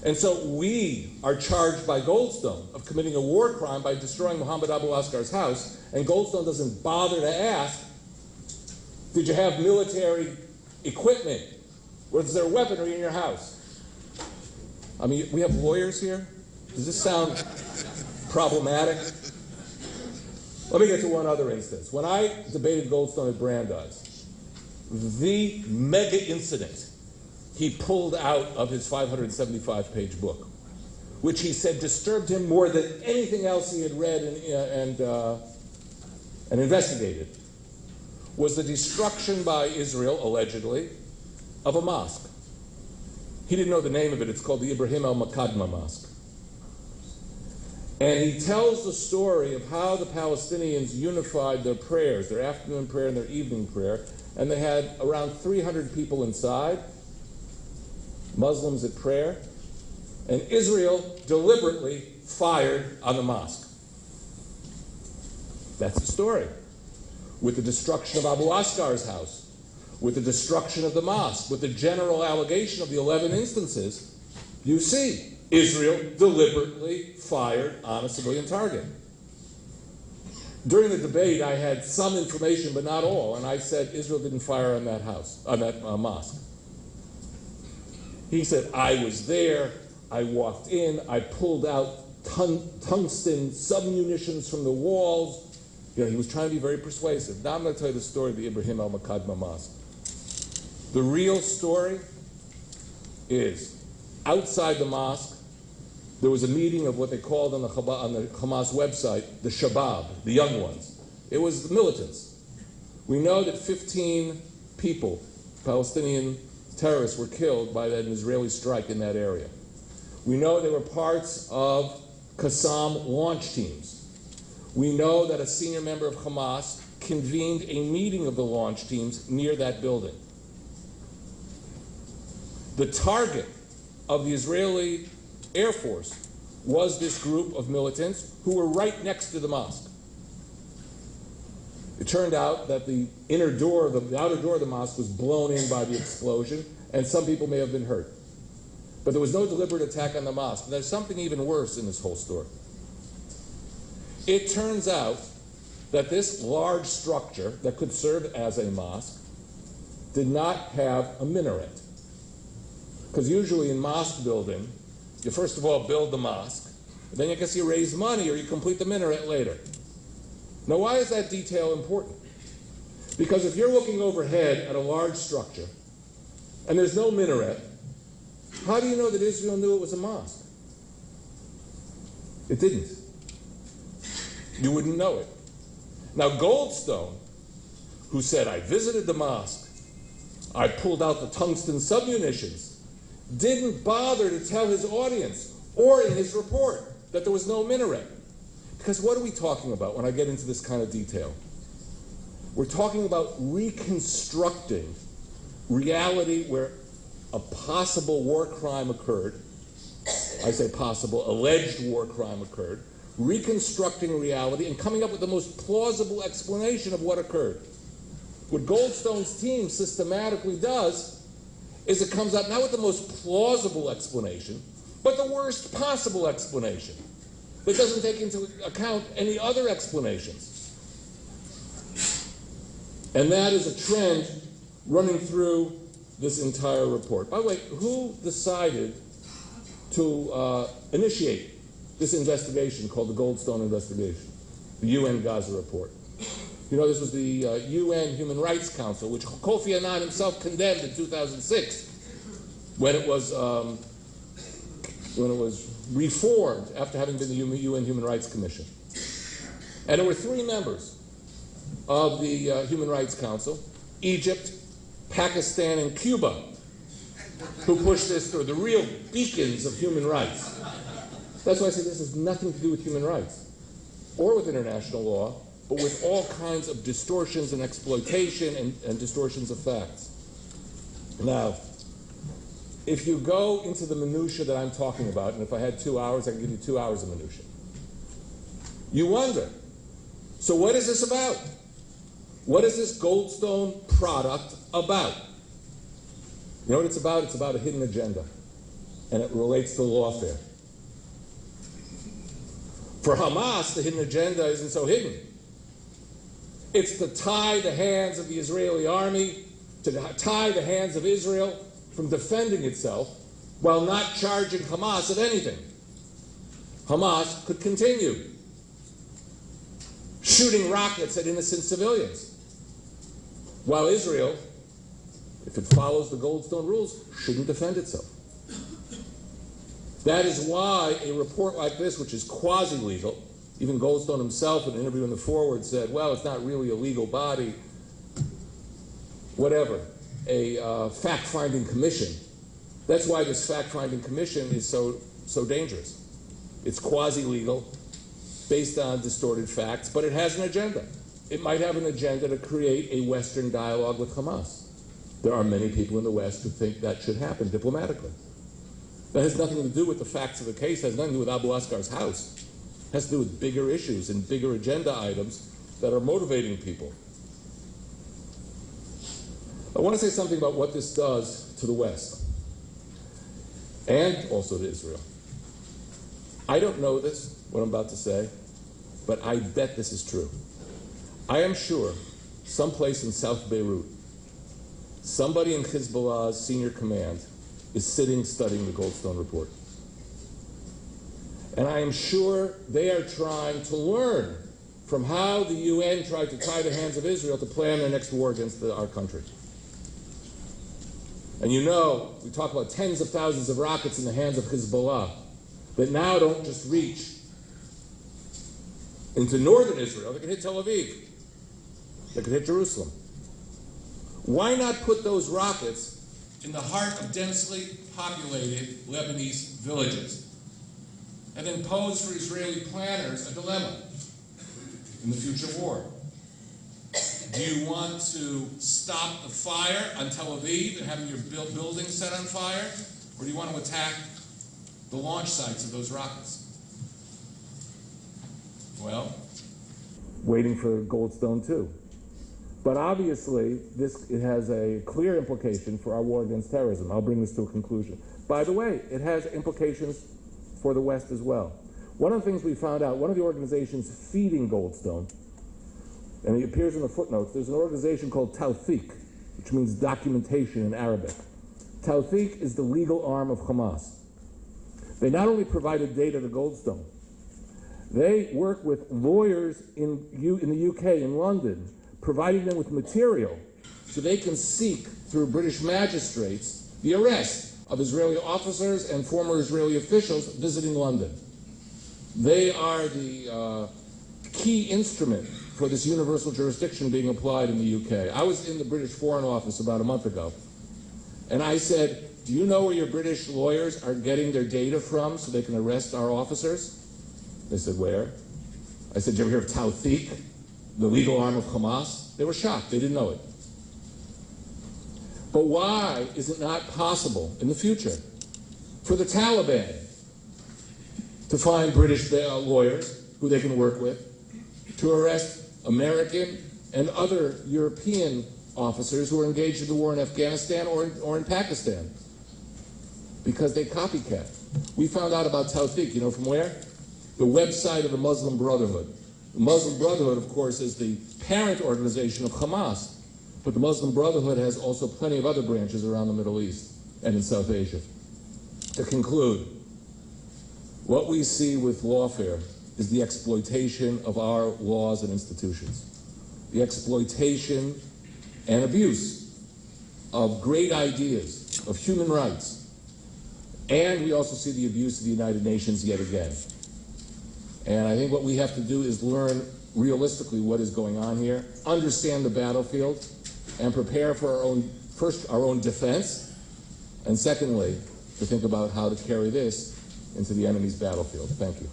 And so we are charged by Goldstone of committing a war crime by destroying Muhammad Abu Asghar's house, and Goldstone doesn't bother to ask, did you have military equipment? Was there weaponry in your house? I mean, we have lawyers here. Does this sound problematic? Let me get to one other instance. When I debated Goldstone at Brandeis, the mega incident he pulled out of his 575-page book, which he said disturbed him more than anything else he had read and investigated, was the destruction by Israel, allegedly, of a mosque. He didn't know the name of it. It's called the Ibrahim al-Makadma Mosque. And he tells the story of how the Palestinians unified their prayers, their afternoon prayer and their evening prayer, and they had around 300 people inside, Muslims at prayer, and Israel deliberately fired on the mosque. That's the story. With the destruction of Abu Asghar's house, with the destruction of the mosque, with the general allegation of the 11 instances, you see, Israel deliberately fired on a civilian target. During the debate, I had some information, but not all, and I said Israel didn't fire on that house, on that mosque. He said, I was there, I walked in, I pulled out tungsten submunitions from the walls. You know, he was trying to be very persuasive. Now I'm going to tell you the story of the Ibrahim al-Makadma Mosque. The real story is, outside the mosque, there was a meeting of what they called on the Hamas website, the Shabab, the young ones. It was the militants. We know that 15 people, Palestinian terrorists, were killed by an Israeli strike in that area. We know they were parts of Qassam launch teams. We know that a senior member of Hamas convened a meeting of the launch teams near that building. The target of the Israeli Air Force was this group of militants who were right next to the mosque. It turned out that the outer door of the mosque was blown in by the explosion, and some people may have been hurt. But there was no deliberate attack on the mosque. There's something even worse in this whole story. It turns out that this large structure that could serve as a mosque did not have a minaret. Because usually in mosque building, you first of all build the mosque, and then I guess you raise money or you complete the minaret later. Now, why is that detail important? Because if you're looking overhead at a large structure and there's no minaret, how do you know that Israel knew it was a mosque? It didn't. You wouldn't know it. Now, Goldstone, who said, I visited the mosque, I pulled out the tungsten submunitions, didn't bother to tell his audience or in his report that there was no minaret. Because what are we talking about when I get into this kind of detail? We're talking about reconstructing reality where a possible war crime occurred. I say possible, alleged war crime occurred. Reconstructing reality and coming up with the most plausible explanation of what occurred. What Goldstone's team systematically does is it comes up not with the most plausible explanation, but the worst possible explanation that doesn't take into account any other explanations. And that is a trend running through this entire report. By the way, who decided to initiate this investigation called the Goldstone investigation, the UN Gaza report? You know, this was the UN Human Rights Council, which Kofi Annan himself condemned in 2006 when it was reformed after having been the UN Human Rights Commission. And there were 3 members of the Human Rights Council: Egypt, Pakistan, and Cuba, who pushed this through, the real beacons of human rights. That's why I say this has nothing to do with human rights or with international law, but with all kinds of distortions and exploitation and distortions of facts. Now, if you go into the minutiae that I'm talking about, and if I had 2 hours, I could give you 2 hours of minutiae, you wonder, so what is this about? What is this Goldstone product about? You know what it's about? It's about a hidden agenda. and it relates to lawfare. For Hamas, the hidden agenda isn't so hidden. It's to tie the hands of the Israeli army, to tie the hands of Israel from defending itself while not charging Hamas of anything. Hamas could continue shooting rockets at innocent civilians, while Israel, if it follows the Goldstone rules, shouldn't defend itself. That is why a report like this, which is quasi-legal, even Goldstone himself in an interview in the Forward said, well, it's not really a legal body, whatever, a fact-finding commission. That's why this fact-finding commission is so dangerous. It's quasi-legal, based on distorted facts, but it has an agenda. It might have an agenda to create a Western dialogue with Hamas. There are many people in the West who think that should happen diplomatically. That has nothing to do with the facts of the case, has nothing to do with Abu Asghar's house. It has to do with bigger issues and bigger agenda items that are motivating people. I want to say something about what this does to the West and also to Israel. I don't know this, what I'm about to say, but I bet this is true. I am sure someplace in South Beirut, somebody in Hezbollah's senior command is sitting studying the Goldstone report. And I am sure they are trying to learn from how the UN tried to tie the hands of Israel to plan their next war against our country. And you know, we talk about tens of thousands of rockets in the hands of Hezbollah that now don't just reach into northern Israel, they can hit Tel Aviv, they can hit Jerusalem. Why not put those rockets in the heart of densely populated Lebanese villages and then pose for Israeli planners a dilemma in the future war? Do you want to stop the fire on Tel Aviv and having your buildings set on fire? Or do you want to attack the launch sites of those rockets? Well, waiting for Goldstone too. But obviously, it has a clear implication for our war against terrorism. I'll bring this to a conclusion. By the way, it has implications for the West as well. One of the things we found out, one of the organizations feeding Goldstone, and it appears in the footnotes, there's an organization called Tawfiq, which means documentation in Arabic. Tawfiq is the legal arm of Hamas. They not only provided data to Goldstone, they work with lawyers in the UK, in London, providing them with material so they can seek through British magistrates the arrest of Israeli officers and former Israeli officials visiting London. They are the key instrument for this universal jurisdiction being applied in the UK. I was in the British Foreign Office about a month ago, and I said, do you know where your British lawyers are getting their data from so they can arrest our officers? They said, where? I said, did you ever hear of Tawfiq, the legal arm of Hamas? They were shocked. They didn't know it. But why is it not possible in the future for the Taliban to find British lawyers who they can work with to arrest American and other European officers who are engaged in the war in Afghanistan or in Pakistan? Because they copycat. We found out about Tawfiq, you know from where? The website of the Muslim Brotherhood. The Muslim Brotherhood, of course, is the parent organization of Hamas, but the Muslim Brotherhood has also plenty of other branches around the Middle East and in South Asia. To conclude, what we see with lawfare is the exploitation of our laws and institutions, the exploitation and abuse of great ideas, of human rights, and we also see the abuse of the United Nations yet again. And I think what we have to do is learn realistically what is going on here, understand the battlefield, and prepare for our own defense, and secondly, to think about how to carry this into the enemy's battlefield. Thank you.